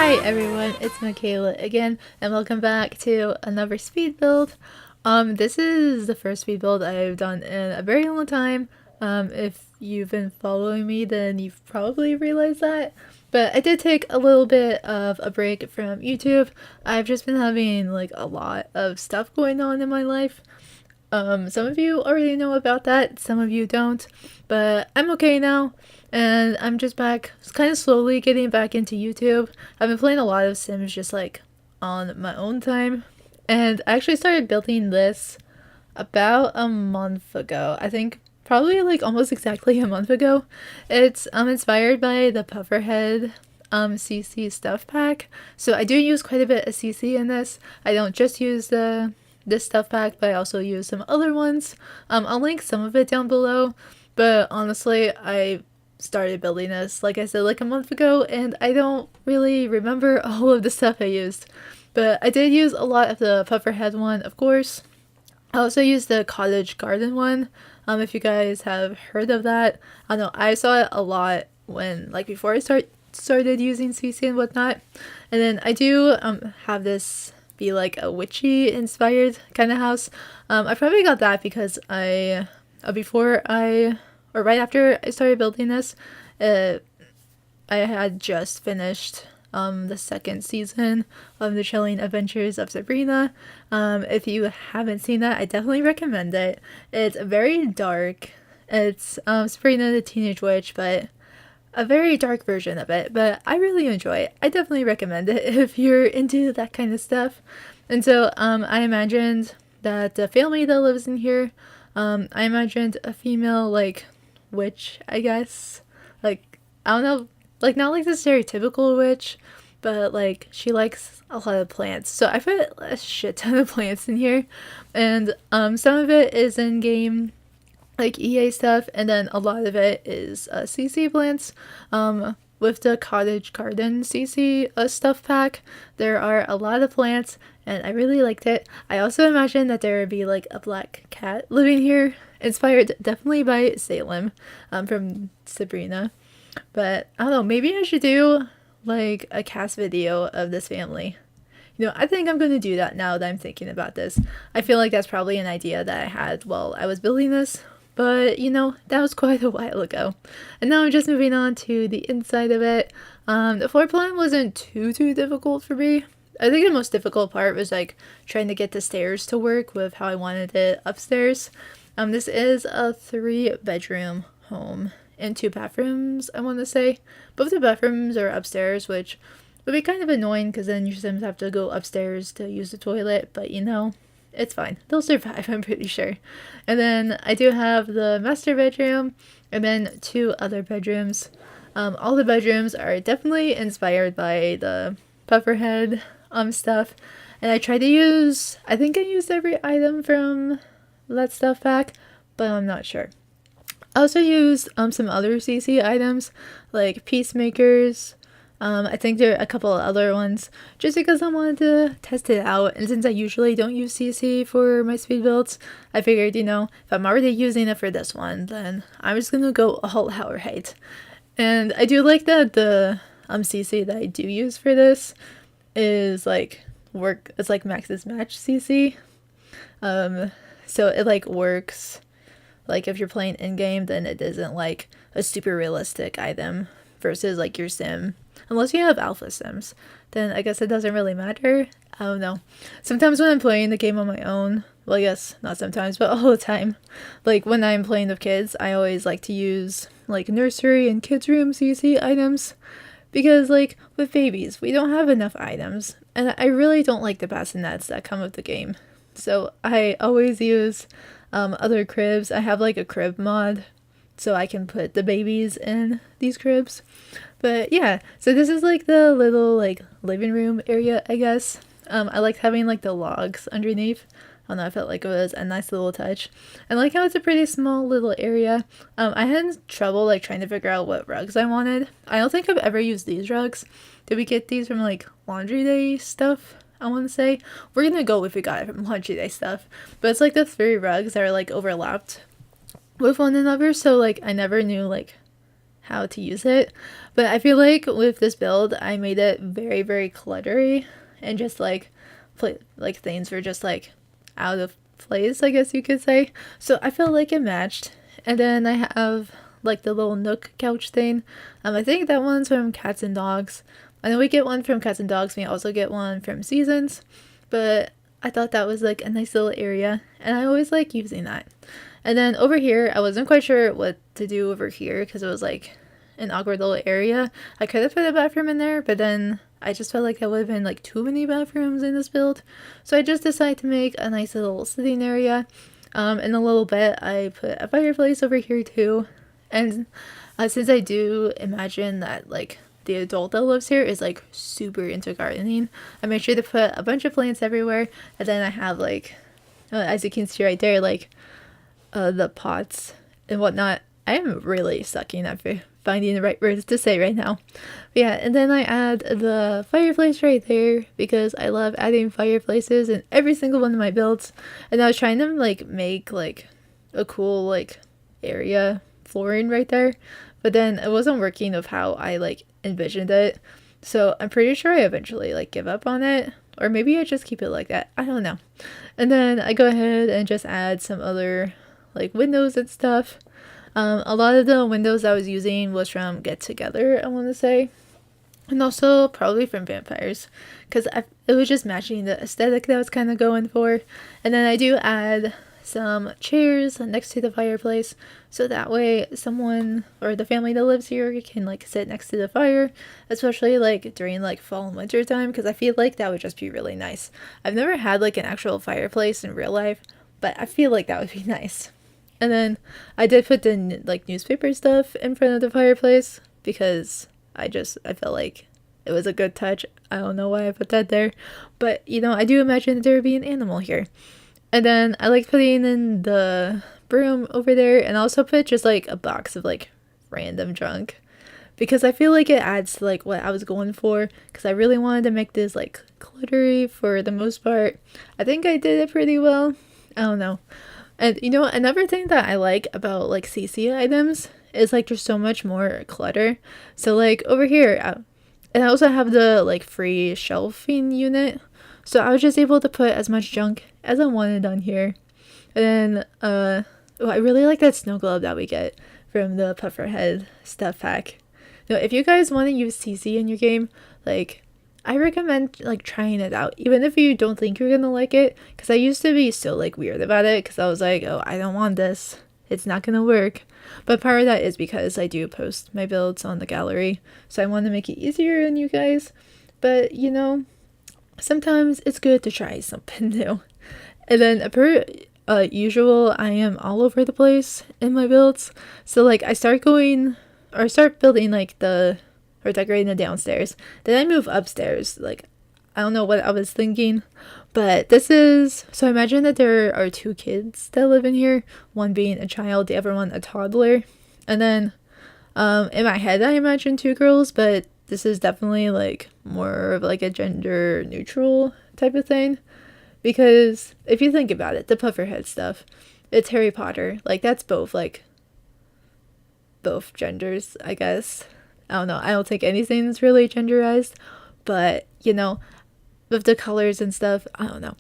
Hi everyone, it's Michaela again, and welcome back to another speed build. This is the first speed build I've done in a very long time. If you've been following me, then you've probably realized that. But I did take a little bit of a break from YouTube. I've just been having like a lot of stuff going on in my life. Some of you already know about that, some of you don't, but I'm okay now, and I'm just back, kind of slowly getting back into YouTube. I've been playing a lot of Sims just like on my own time, and I actually started building this about a month ago. I think probably like almost exactly a month ago. It's inspired by the Pufferhead CC stuff pack. So I do use quite a bit of CC in this. I don't just use this stuff pack, but I also use some other ones. I'll link some of it down below, but honestly, I started building this, like I said, like a month ago, and I don't really remember all of the stuff I used. But I did use a lot of the Pufferhead one, of course. I also used the cottage garden one, if you guys have heard of that. I don't know, I saw it a lot when, like, before I started using CC and whatnot. And then I do have this be like a witchy inspired kind of house. I probably got that because I right after I started building this, I had just finished the second season of the Chilling Adventures of Sabrina. If you haven't seen that, I definitely recommend it. It's very dark. It's Sabrina the Teenage Witch, but a very dark version of it, but I really enjoy it. I definitely recommend it if you're into that kind of stuff. And so I imagined that the family that lives in here, I imagined a female, like, witch, I guess. Like, I don't know, like, not like the stereotypical witch, but like she likes a lot of plants. So I put a shit ton of plants in here, and some of it is in game, like EA stuff, and then a lot of it is CC plants. With the cottage garden CC stuff pack, there are a lot of plants, and I really liked it. I also imagined that there would be like a black cat living here, inspired definitely by Salem, from Sabrina. But I don't know, maybe I should do like a cast video of this family. You know, I think I'm going to do that now that I'm thinking about this. I feel like that's probably an idea that I had while I was building this, but you know, that was quite a while ago. And now I'm just moving on to the inside of it. The floor plan wasn't too difficult for me. I think the most difficult part was like trying to get the stairs to work with how I wanted it upstairs. This is a 3-bedroom home and 2 bathrooms, I want to say. Both the bathrooms are upstairs, which would be kind of annoying because then your Sims have to go upstairs to use the toilet, but you know, it's fine. They'll survive, I'm pretty sure. And then I do have the master bedroom and then 2 other bedrooms. All the bedrooms are definitely inspired by the Pufferhead stuff. And I tried to use, I think I used every item from that stuff pack, but I'm not sure. I also used some other CC items like peacemakers. I think there are a couple of other ones just because I wanted to test it out, and since I usually don't use CC for my speed builds, I figured, you know, if I'm already using it for this one, then I'm just gonna go all out right. And I do like that the CC that I do use for this is like it's like Max's Match CC. So it like works. Like if you're playing in-game, then it isn't like a super realistic item versus like your sim. Unless you have alpha sims, then I guess it doesn't really matter. I don't know. Sometimes when I'm playing the game on my own, well, I guess not sometimes, but all the time, like when I'm playing with kids, I always like to use like nursery and kids room CC items. Because like with babies, we don't have enough items, and I really don't like the bassinets that come with the game. So I always use other cribs. I have like a crib mod so I can put the babies in these cribs. But yeah, so this is like the little like living room area, I guess. I like having like the logs underneath. I don't know, I felt like it was a nice little touch. And like how it's a pretty small little area. I had trouble like trying to figure out what rugs I wanted. I don't think I've ever used these rugs. Did we get these from like laundry day stuff? I want to say. We're gonna go if we got it from laundry day stuff. But it's like the 3 rugs that are like overlapped with one another, so like I never knew like how to use it. But I feel like with this build, I made it very, very cluttery and just like things were just like out of place, I guess you could say. So I feel like it matched. And then I have like the little nook couch thing. I think that one's from Cats and Dogs. I know we get one from Cats and Dogs. We also get one from Seasons. But I thought that was like a nice little area. And I always like using that. And then over here, I wasn't quite sure what to do over here because it was like an awkward little area. I could have put a bathroom in there, but then I just felt like that would have been like too many bathrooms in this build. So I just decided to make a nice little sitting area. In a little bit, I put a fireplace over here too. And since I do imagine that like the adult that lives here is like super into gardening, I made sure to put a bunch of plants everywhere. And then I have like, as you can see right there, like the pots and whatnot. I am really sucking at finding the right words to say right now. But yeah, and then I add the fireplace right there because I love adding fireplaces in every single one of my builds. And I was trying to like make like a cool like area flooring right there, but then it wasn't working of how I like envisioned it. So I'm pretty sure I eventually like give up on it, or maybe I just keep it like that. I don't know. And then I go ahead and just add some other like windows and stuff. A lot of the windows I was using was from Get Together, I want to say, and also probably from Vampires, because it was just matching the aesthetic that I was kind of going for. And then I do add some chairs next to the fireplace, so that way someone or the family that lives here can like sit next to the fire, especially like during like fall and winter time, because I feel like that would just be really nice. I've never had like an actual fireplace in real life, but I feel like that would be nice. And then I did put the like newspaper stuff in front of the fireplace because I felt like it was a good touch. I don't know why I put that there, but you know, I do imagine that there would be an animal here. And then I like putting in the broom over there, and also put just like a box of like random junk because I feel like it adds to like what I was going for, because I really wanted to make this like cluttery for the most part. I think I did it pretty well. I don't know. And you know, another thing that I like about like CC items is like there's so much more clutter. So like over here, and I also have the like free shelving unit. So I was just able to put as much junk as I wanted on here. And then, I really like that snow globe that we get from the Pufferhead stuff pack. Now, if you guys want to use CC in your game, like, I recommend like trying it out, even if you don't think you're gonna like it, because I used to be so like weird about it, because I was like, oh, I don't want this, it's not gonna work. But part of that is because I do post my builds on the gallery, so I want to make it easier on you guys. But you know, sometimes it's good to try something new. And then per usual, I am all over the place in my builds. So like I start building like or decorating the downstairs. Then I move upstairs. Like, I don't know what I was thinking, but so I imagine that there are 2 kids that live in here, one being a child, the other one a toddler. And then in my head I imagine 2 girls, but this is definitely like more of like a gender neutral type of thing, because if you think about it, the Pufferhead stuff, it's Harry Potter, like that's both genders, I guess. I don't know. I don't think anything's really genderized, but you know, with the colors and stuff, I don't know.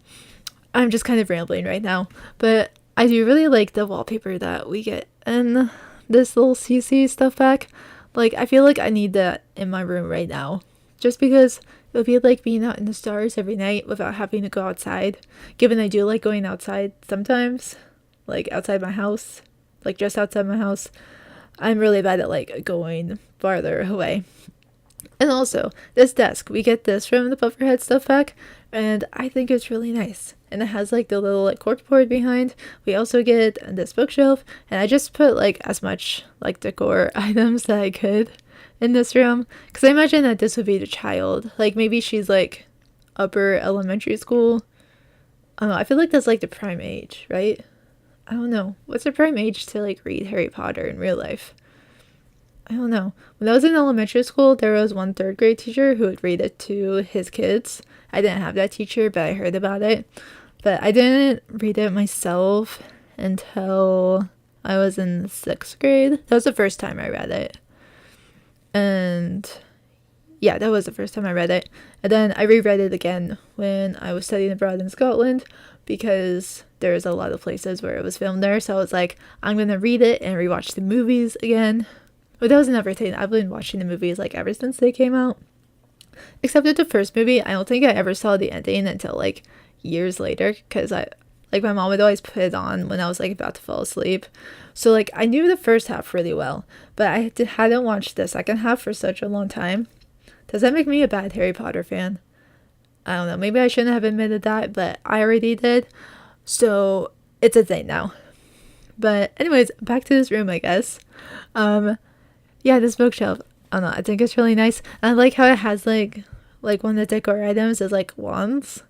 I'm just kind of rambling right now, but I do really like the wallpaper that we get in this little CC stuff pack. Like, I feel like I need that in my room right now, just because it would be like being out in the stars every night without having to go outside, given I do like going outside sometimes, like outside my house, like just outside my house. I'm really bad at like going farther away. And also, this desk, we get this from the Pufferhead stuff pack, and I think it's really nice. And it has like the little like corkboard behind. We also get this bookshelf, and I just put like as much like decor items that I could in this room, because I imagine that this would be the child. Like maybe she's like upper elementary school. I don't know, I feel like that's like the prime age, right? I don't know. What's the prime age to like read Harry Potter in real life? I don't know. When I was in elementary school, there was one 3rd grade teacher who would read it to his kids. I didn't have that teacher, but I heard about it. But I didn't read it myself until I was in 6th grade. That was the first time I read it. And yeah, that was the first time I read it. And then I reread it again when I was studying abroad in Scotland, because there's a lot of places where it was filmed there. So I was like, I'm going to read it and rewatch the movies again. But that was another thing. I've been watching the movies like ever since they came out. Except with the first movie, I don't think I ever saw the ending until like years later, because my mom would always put it on when I was like about to fall asleep. So like I knew the first half really well, but hadn't watched the second half for such a long time. Does that make me a bad Harry Potter fan? I don't know. Maybe I shouldn't have admitted that, but I already did. So it's a thing now. But anyways, back to this room, I guess. Yeah, this bookshelf. I don't know. I think it's really nice. And I like how it has like one of the decor items is like wands.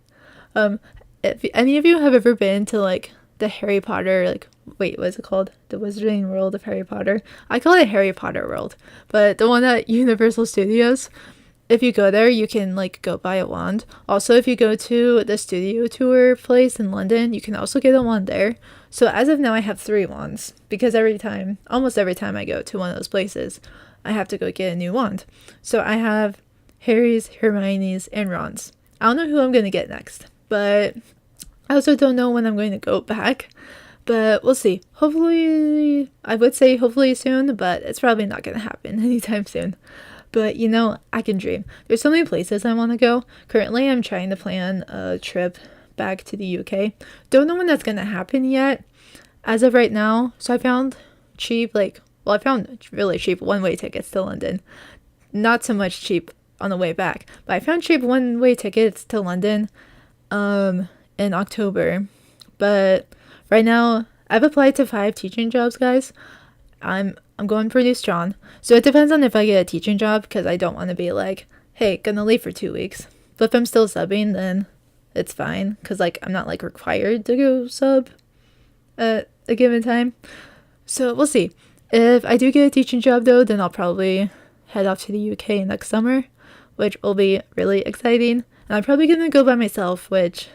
If any of you have ever been to like the Harry Potter, like, wait, what's it called? The Wizarding World of Harry Potter. I call it Harry Potter World, but the one at Universal Studios. If you go there, you can like go buy a wand. Also, if you go to the studio tour place in London, you can also get a wand there. So as of now, I have 3 wands, because almost every time I go to one of those places, I have to go get a new wand. So I have Harry's, Hermione's, and Ron's. I don't know who I'm going to get next, but I also don't know when I'm going to go back. But we'll see. Hopefully, I would say hopefully soon, but it's probably not going to happen anytime soon. But, you know, I can dream. There's so many places I want to go. Currently, I'm trying to plan a trip back to the UK. Don't know when that's going to happen yet, as of right now. So I found I found really cheap one-way tickets to London. Not so much cheap on the way back, but I found cheap one-way tickets to London in October. But right now, I've applied to 5 teaching jobs, guys. I'm going pretty strong. So it depends on if I get a teaching job, because I don't want to be like, hey, gonna leave for 2 weeks. But if I'm still subbing, then it's fine, because like I'm not like required to go sub at a given time. So we'll see. If I do get a teaching job though, then I'll probably head off to the UK next summer, which will be really exciting. And I'm probably gonna go by myself, which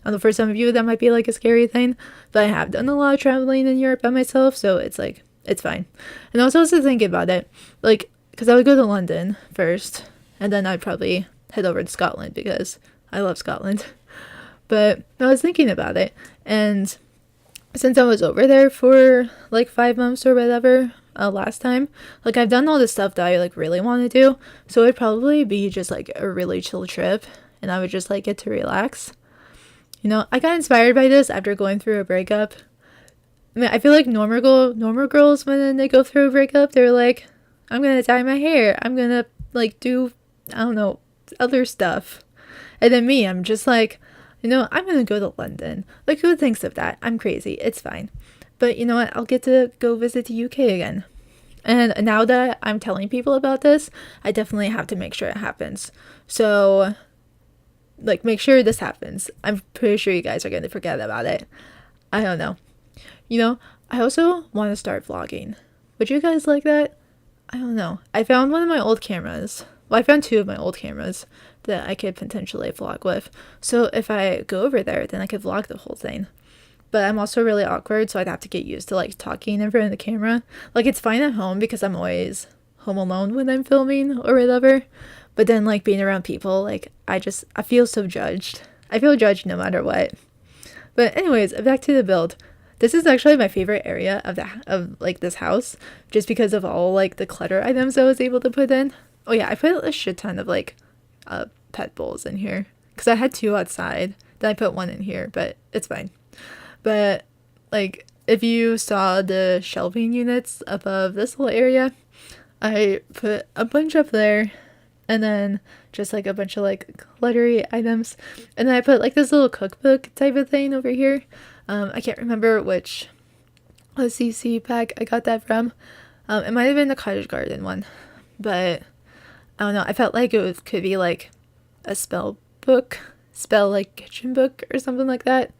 I know for some of you that might be like a scary thing, but I have done a lot of traveling in Europe by myself, so it's like, it's fine. And I was also thinking about it, like, because I would go to London first, and then I'd probably head over to Scotland, because I love Scotland. But I was thinking about it, and since I was over there for like 5 months or whatever last time, like I've done all the stuff that I like really want to do, so it'd probably be just like a really chill trip, and I would just like get to relax. You know, I got inspired by this after going through a breakup. I mean, I feel like normal girls, when they go through a breakup, they're like, I'm gonna dye my hair, I'm gonna like do, I don't know, other stuff. And then me, I'm just like, you know, I'm gonna go to London. Like, who thinks of that? I'm crazy. It's fine. But you know what? I'll get to go visit the UK again. And now that I'm telling people about this, I definitely have to make sure it happens. So, like, make sure this happens. I'm pretty sure you guys are going to forget about it. I don't know. You know, I also want to start vlogging. Would you guys like that? I don't know. I found one of my old cameras. Well, I found 2 of my old cameras that I could potentially vlog with. So if I go over there, then I could vlog the whole thing. But I'm also really awkward, so I'd have to get used to like talking in front of the camera. Like, it's fine at home because I'm always home alone when I'm filming or whatever. But then like being around people, like I feel so judged. I feel judged no matter what. But anyways, back to the build. This is actually my favorite area of like this house, just because of all like the clutter items I was able to put in. Oh yeah, I put a shit ton of like pet bowls in here, because I had 2 outside. Then I put 1 in here, but it's fine. But like, if you saw the shelving units above this little area, I put a bunch up there, and then just like a bunch of like cluttery items, and then I put like this little cookbook type of thing over here. I can't remember which CC pack I got that from. It might have been the Cottage Garden one, but I don't know. I felt like could be like a spell like kitchen book or something like that.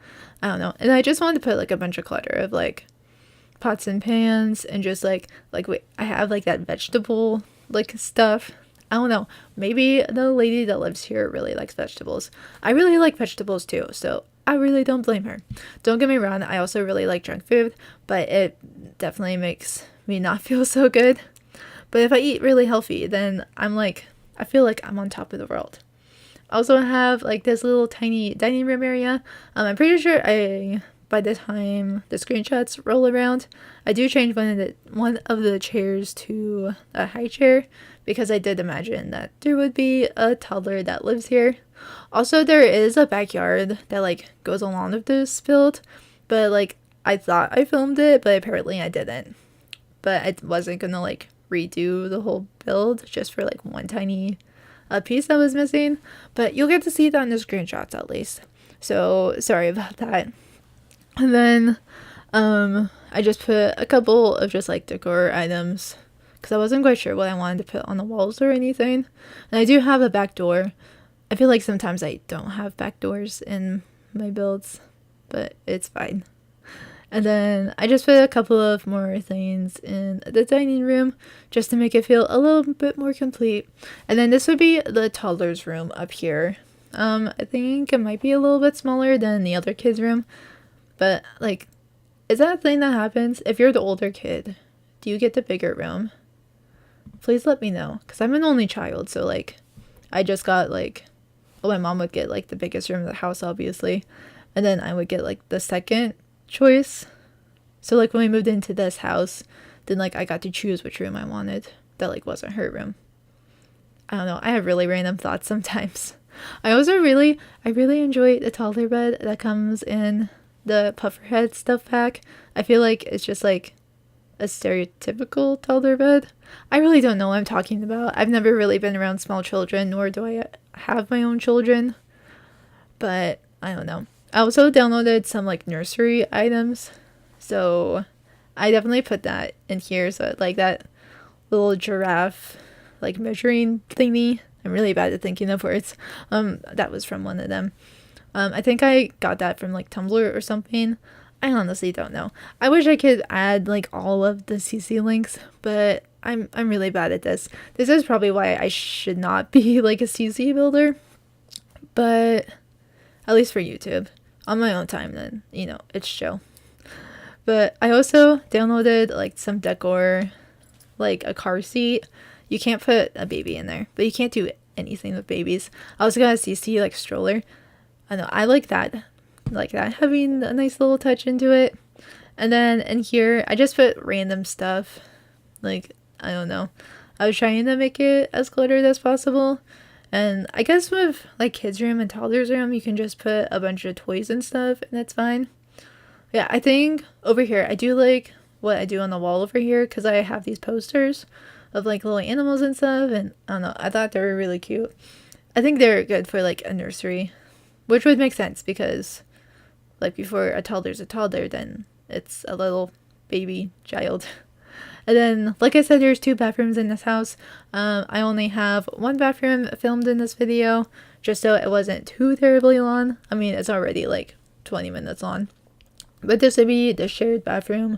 I don't know. And I just wanted to put like a bunch of clutter of like pots and pans, and just like wait, I have like that vegetable like stuff. I don't know. Maybe the lady that lives here really likes vegetables. I really like vegetables too, so I really don't blame her. Don't get me wrong, I also really like junk food, but it definitely makes me not feel so good. But if I eat really healthy, then I feel like I'm on top of the world. I also have like this little tiny dining room area. I'm pretty sure by the time the screenshots roll around, I do change one of the chairs to a high chair because I did imagine that there would be a toddler that lives here. Also, there is a backyard that like goes along with this build, but like I thought I filmed it, but apparently I didn't. But I wasn't gonna like redo the whole build just for like one tiny piece that was missing, but you'll get to see that in the screenshots at least. So sorry about that. And then I just put a couple of just like decor items because I wasn't quite sure what I wanted to put on the walls or anything. And I do have a back door. I feel like sometimes I don't have back doors in my builds, but it's fine. And then I just put a couple of more things in the dining room just to make it feel a little bit more complete. And then this would be the toddler's room up here. I think it might be a little bit smaller than the other kids' room, but like, is that a thing that happens? If you're the older kid, do you get the bigger room? Please let me know, because I'm an only child, so like, I just got like, well, my mom would get like the biggest room in the house, obviously, and then I would get like the second choice. So like when we moved into this house, then like I got to choose which room I wanted that like wasn't her room. I don't know, I have really random thoughts sometimes. I really enjoy the toddler bed that comes in the Pufferhead stuff pack. I feel like it's just like a stereotypical toddler bed. I really don't know what I'm talking about. I've never really been around small children, nor do I have my own children, but I don't know. I also downloaded some like nursery items, so I definitely put that in here. So like that little giraffe like measuring thingy. I'm really bad at thinking of words. That was from one of them. I think I got that from like Tumblr or something. I honestly don't know. I wish I could add like all of the CC links, but I'm really bad at this. This is probably why I should not be like a CC builder, but at least for YouTube. On my own time, then, you know, it's chill. But I also downloaded like some decor, like a car seat. You can't put a baby in there, but you can't do anything with babies. I was gonna CC like stroller. I know, I like that, having a nice little touch into it. And then in here, I just put random stuff. Like, I don't know. I was trying to make it as cluttered as possible. And I guess with like kids' room and toddler's room, you can just put a bunch of toys and stuff, and that's fine. Yeah, I think over here, I do like what I do on the wall over here because I have these posters of like little animals and stuff, and I don't know, I thought they were really cute. I think they're good for like a nursery, which would make sense because like before a toddler's a toddler, then it's a little baby child. And then, like I said, there's 2 bathrooms in this house. I only have 1 bathroom filmed in this video, just so it wasn't too terribly long. I mean, it's already like 20 minutes long. But this would be the shared bathroom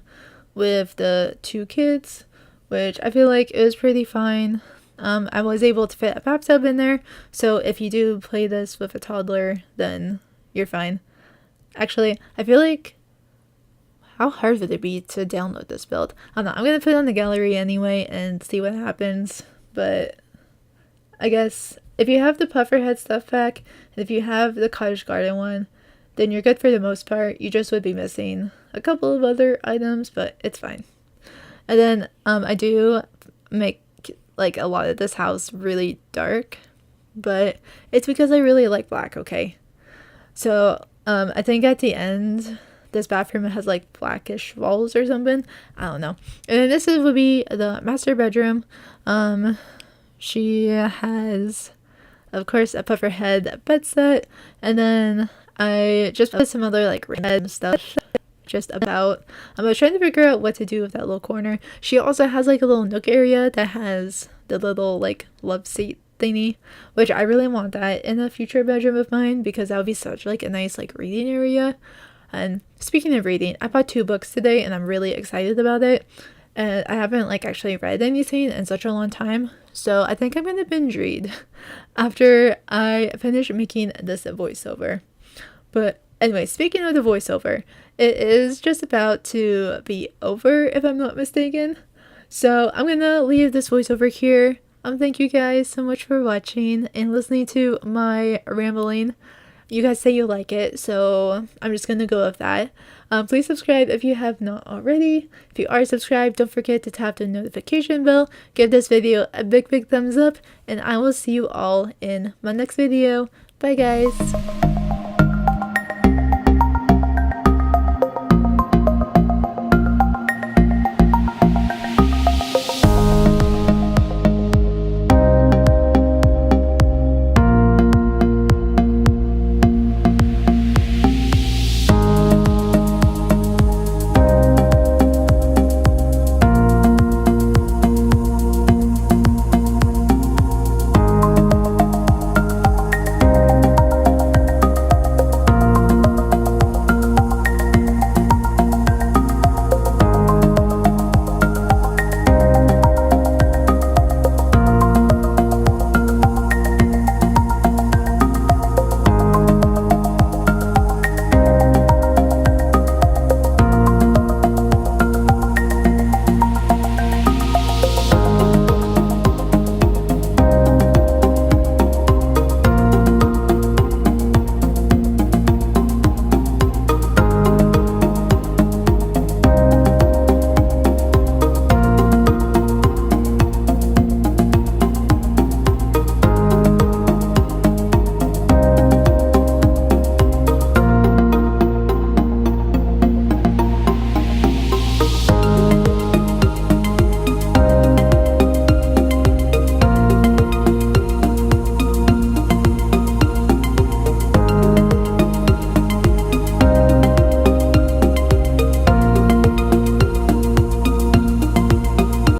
with the 2 kids, which I feel like is pretty fine. I was able to fit a bathtub in there, so if you do play this with a toddler, then you're fine. Actually, I feel like, how hard would it be to download this build? I don't know. I'm going to put it on the gallery anyway and see what happens. But I guess if you have the Pufferhead stuff pack, and if you have the Cottage Garden one, then you're good for the most part. You just would be missing a couple of other items, but it's fine. And then I do make like a lot of this house really dark, but it's because I really like black, okay? So I think at the end, this bathroom has like blackish walls or something. I don't know. And then this would be the master bedroom. She has, of course, a Pufferhead bed set. And then I just put some other like random stuff just about. I was trying to figure out what to do with that little corner. She also has like a little nook area that has the little like love seat thingy, which I really want that in a future bedroom of mine because that would be such like a nice like reading area. And speaking of reading, I bought 2 books today and I'm really excited about it. And I haven't like actually read anything in such a long time. So I think I'm going to binge read after I finish making this voiceover. But anyway, speaking of the voiceover, it is just about to be over if I'm not mistaken. So I'm gonna leave this voiceover here. Thank you guys so much for watching and listening to my rambling. You guys say you like it, so I'm just gonna go with that. Please subscribe if you have not already. If you are subscribed, don't forget to tap the notification bell. Give this video a big thumbs up, and I will see you all in my next video. Bye guys!